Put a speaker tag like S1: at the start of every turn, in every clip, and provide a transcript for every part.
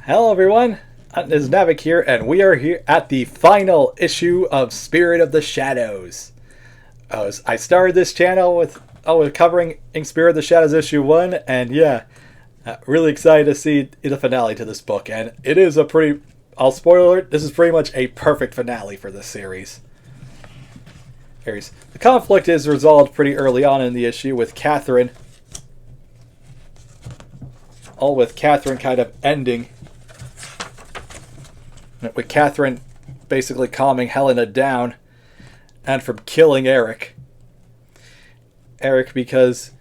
S1: Hello everyone, this is Navik here, and we are here at the final issue of Spirit of the Shadows. I started this channel with covering Spirit of the Shadows issue 1, and yeah, really excited to see the finale to this book, and it is a pretty, I'll spoil it, this is pretty much a perfect finale for this series. The conflict is resolved pretty early on in the issue with Catherine, kind of ending, with Catherine basically calming Helena down and from killing Eric. Because,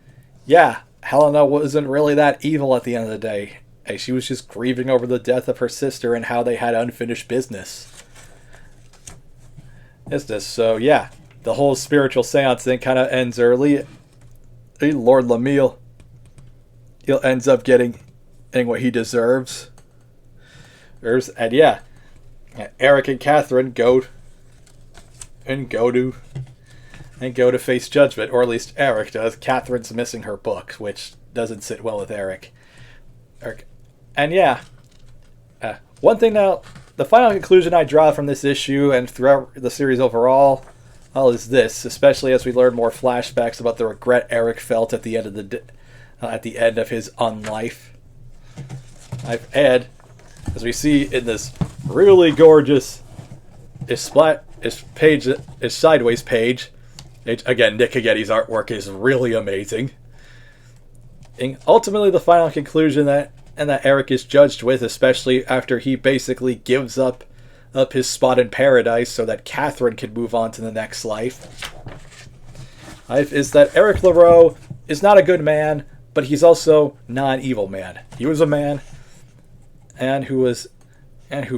S1: yeah, Helena wasn't really that evil at the end of the day. She was just grieving over the death of her sister and how they had unfinished business. So, yeah, the whole spiritual seance thing kind of ends early. Lord Lamille, he ends up getting what he deserves. And yeah, Eric and Catherine go to face judgment, or at least Eric does. Catherine's missing her book, which doesn't sit well with Eric. And yeah, one thing now, the final conclusion I draw from this issue and throughout the series overall, is this, especially as we learn more flashbacks about the regret Eric felt at the end of his unlife. As we see in this really gorgeous sideways page. Again, Nick Cagetti's artwork is really amazing. And ultimately, the final conclusion that Eric is judged with, especially after he basically gives up his spot in paradise so that Catherine can move on to the next life, is that Eric LaRoe is not a good man, but he's also not an evil man. He was a man and who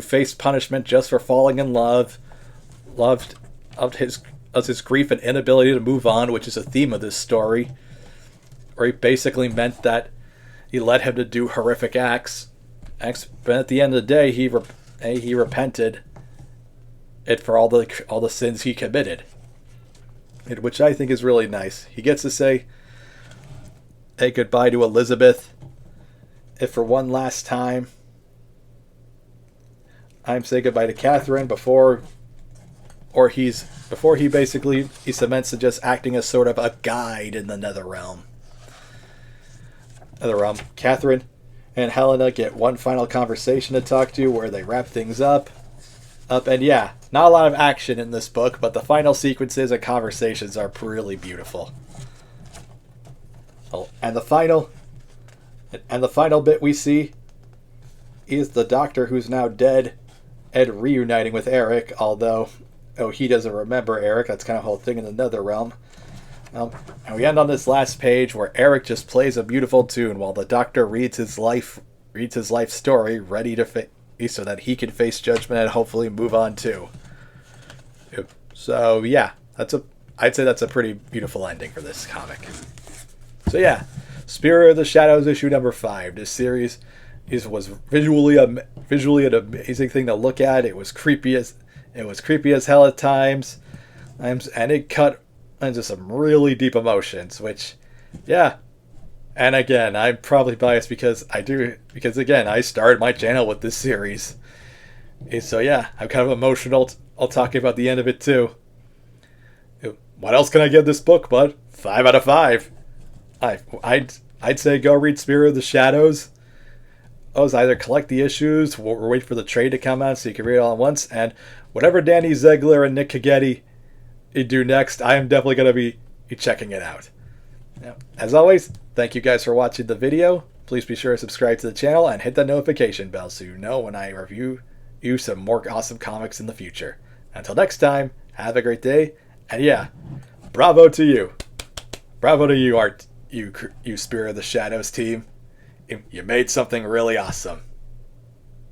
S1: faced punishment just for falling in love, loved his grief and inability to move on, which is a theme of this story, where he basically meant that he led him to do horrific acts, but at the end of the day, he repented for all the sins he committed, which I think is really nice. He gets to say goodbye to Elizabeth, for one last time. I'm saying goodbye to Catherine before he cements to just acting as sort of a guide in the Netherrealm. Catherine and Helena get one final conversation to talk to where they wrap things up. And yeah, not a lot of action in this book, but the final sequences and conversations are really beautiful. And the final bit we see is the Doctor, who's now dead, and reuniting with Eric, although he doesn't remember Eric. That's kind of the whole thing in the Netherrealm. And we end on this last page where Eric just plays a beautiful tune while the Doctor reads his life story, ready to so that he can face judgment and hopefully move on too. So yeah, I'd say that's a pretty beautiful ending for this comic. So yeah, Spirit of the Shadows issue number 5. This series was visually an amazing thing to look at. It was creepy as hell at times, and it cut into some really deep emotions. Which, yeah, and again, I'm probably biased because again, I started my channel with this series, so yeah, I'm kind of emotional. I'll talk about the end of it too. What else can I give this book, bud? 5 out of 5. I'd say go read Spirit of the Shadows. Either collect the issues or wait for the trade to come out so you can read it all at once. And whatever Danny Ziegler and Nick Cagetti do next, I am definitely going to be checking it out. Now, as always, thank you guys for watching the video. Please be sure to subscribe to the channel and hit that notification bell so you know when I review some more awesome comics in the future. Until next time, have a great day. And yeah, bravo to you. Bravo to you, you Spirit of the Shadows team. You made something really awesome.